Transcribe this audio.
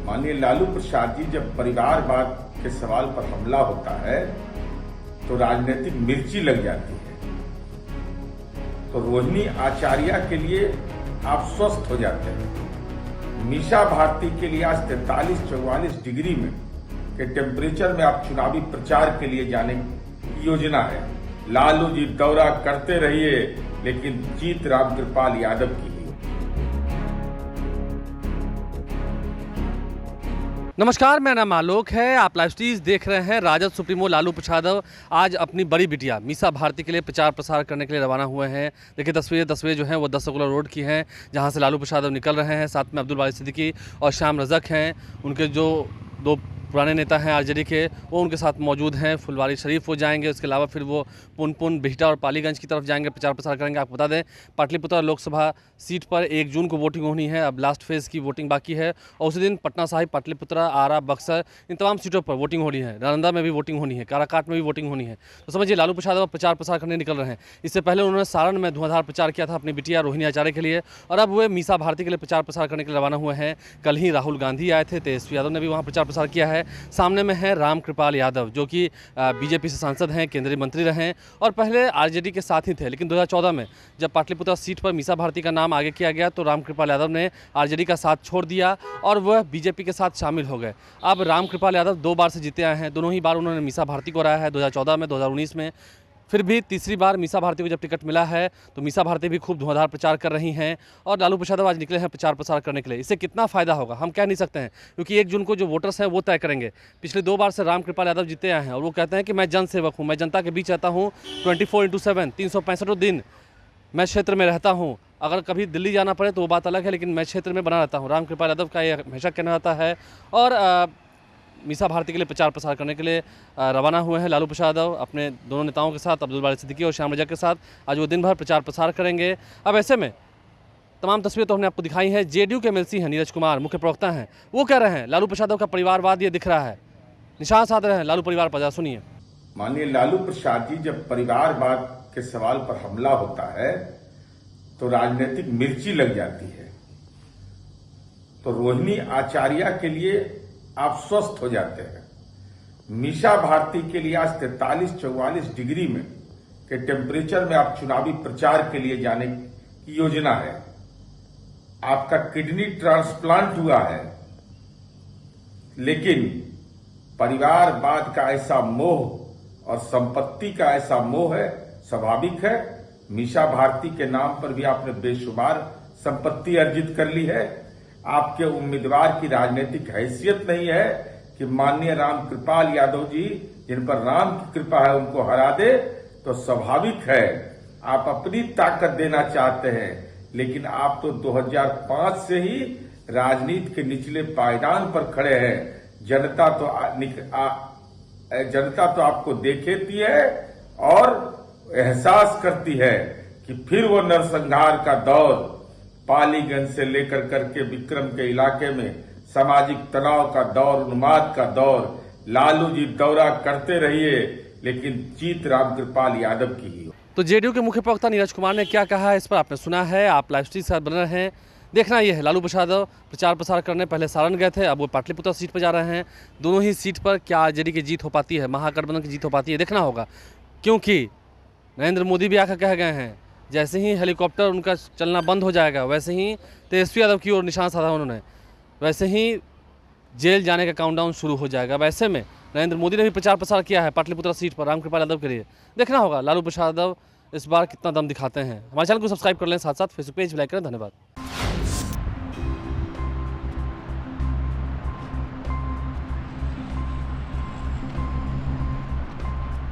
माननीय लालू प्रसाद जी, जब परिवारवाद के सवाल पर हमला होता है तो राजनीतिक मिर्ची लग जाती है। तो रोहिणी आचार्य के लिए आप स्वस्थ हो जाते हैं। मीसा भारती के लिए आज 43-44 डिग्री में के टेम्परेचर में आप चुनावी प्रचार के लिए जाने की योजना है। लालू जी दौरा करते रहिए, लेकिन जीत रामकृपाल यादव की ही। नमस्कार, मेरा नाम आलोक है। आप लाइव स्ट्रीज देख रहे हैं। राजद सुप्रीमो लालू प्रसाद आज अपनी बड़ी बिटिया मीसा भारती के लिए प्रचार प्रसार करने के लिए रवाना हुए हैं। देखिए तस्वीरें जो हैं वो 10 सर्कुलर रोड की हैं, जहां से लालू प्रसाद निकल रहे हैं। साथ में अब्दुल बारी सिद्दीकी और श्याम रजक हैं, उनके जो दो पुराने नेता हैं आरजेडी के, वो उनके साथ मौजूद हैं। फुलवारी शरीफ हो जाएंगे, उसके अलावा फिर वो पुनपुन, बिहटा और पालीगंज की तरफ जाएंगे, प्रचार प्रसार करेंगे। आपको बता दें, पाटलिपुत्र लोकसभा सीट पर 1 जून को वोटिंग होनी है। अब लास्ट फेज़ की वोटिंग बाकी है और उसी दिन पटना साहिब, पाटलिपुत्र, आरा, बक्सर, इन तमाम सीटों पर वोटिंग होनी है। नालंदा में भी वोटिंग होनी है, काराकाट में भी वोटिंग होनी है। तो समझिए लालू प्रसाद प्रचार प्रसार करने निकल रहे हैं। इससे पहले उन्होंने सारण में धुआंधार प्रचार किया था अपनी बिटिया रोहिणी आचार्य के लिए, और अब वे मीसा भारती के लिए प्रचार प्रसार करने के लिए रवाना हुए हैं। कल ही राहुल गांधी आए थे, तेजस्वी यादव ने भी वहाँ प्रचार प्रसार किया है। सामने में है रामकृपाल यादव, जो कि बीजेपी से सांसद हैं, केंद्रीय मंत्री रहे हैं और पहले आरजेडी के साथ ही थे। लेकिन 2014 में जब पाटलिपुत्र सीट पर मीसा भारती का नाम आगे किया गया तो रामकृपाल यादव ने आरजेडी का साथ छोड़ दिया और वह बीजेपी के साथ शामिल हो गए। अब रामकृपाल यादव 2 बार से जीते आए हैं। दोनों ही बार उन्होंने मीसा भारती को हराया है, 2014 में, 2019 में। फिर भी तीसरी बार मीसा भारती को जब टिकट मिला है तो मीसा भारती भी खूब धुआंधार प्रचार कर रही हैं और लालू प्रसाद आज निकले हैं प्रचार प्रसार करने के लिए। इससे कितना फ़ायदा होगा हम कह नहीं सकते हैं, क्योंकि 1 जून को जो वोटर्स हैं वो तय करेंगे। पिछले 2 बार से रामकृपाल यादव जीते आए हैं और वो कहते हैं कि मैं जनसेवक हूँ, मैं जनता के बीच रहता हूँ 24/7, 365 दिन मैं क्षेत्र में रहता हूँ। अगर कभी दिल्ली जाना पड़े तो वो बात अलग है, लेकिन मैं क्षेत्र में बना रहता हूँ। रामकृपाल यादव का ये हमेशा कहना रहता है और मीसा भारती के लिए प्रचार प्रसार करने के लिए रवाना हुए हैं लालू प्रसाद अपने दोनों नेताओं के साथ, अब्दुल बारी सिद्दीकी और श्याम रजक के साथ। आज वो दिन भर प्रचार प्रसार करेंगे। अब ऐसे में तमाम तस्वीरें तो हमने आपको दिखाई हैं। जेडीयू के एमएलसी हैं नीरज कुमार, मुख्य प्रवक्ता हैं, वो कह रहे हैं लालू प्रसाद का परिवारवाद ये दिख रहा है, निशान साध रहे हैं लालू परिवार पर। सुनिए। माननीय लालू प्रसाद जी, जब परिवारवाद के सवाल पर हमला होता है तो राजनीतिक मिर्ची लग जाती है। तो रोहिणी आचार्य के लिए आप स्वस्थ हो जाते हैं। मीसा भारती के लिए आज 43-44 डिग्री में के टेम्परेचर में आप चुनावी प्रचार के लिए जाने की योजना है। आपका किडनी ट्रांसप्लांट हुआ है, लेकिन परिवारवाद का ऐसा मोह और संपत्ति का ऐसा मोह है, स्वाभाविक है। मीसा भारती के नाम पर भी आपने बेशुमार संपत्ति अर्जित कर ली है। आपके उम्मीदवार की राजनीतिक हैसियत नहीं है कि माननीय रामकृपाल यादव जी, जिन पर राम की कृपा है, उनको हरा दे। तो स्वाभाविक है आप अपनी ताकत देना चाहते हैं, लेकिन आप तो 2005 से ही राजनीति के निचले पायदान पर खड़े हैं। जनता तो आपको देखेती है और एहसास करती है कि फिर वो नरसंहार का दौर, पालीगंज से लेकर करके विक्रम के इलाके में सामाजिक तनाव का दौर, उन्माद का दौर, लालू जी दौरा करते रहिए, लेकिन जीत रामकृपाल यादव की ही। तो जेडीयू के मुख्य प्रवक्ता नीरज कुमार ने क्या कहा है, इस पर आपने सुना है। आप लाइव स्ट्रीम के साथ बने रहे हैं। देखना ये है, लालू प्रसाद प्रचार प्रसार करने पहले सारण गए थे, अब वो पाटलिपुत्र सीट पर जा रहे हैं। दोनों ही सीट पर क्या आरजेडी की जीत हो पाती है, महागठबंधन की जीत हो पाती है, देखना होगा। क्योंकि नरेंद्र मोदी भी आकर कह गए हैं, जैसे ही हेलीकॉप्टर उनका चलना बंद हो जाएगा वैसे ही तेजस्वी यादव की ओर निशान साधा उन्होंने, वैसे ही जेल जाने का काउंटडाउन शुरू हो जाएगा। वैसे में नरेंद्र मोदी ने भी प्रचार प्रसार किया है पाटलिपुत्र सीट पर रामकृपाल यादव के लिए। देखना होगा लालू प्रसाद इस बार कितना दम दिखाते हैं। हमारे चैनल को सब्सक्राइब कर लें, साथ साथ फेसबुक पेज भी लाइक करें। धन्यवाद।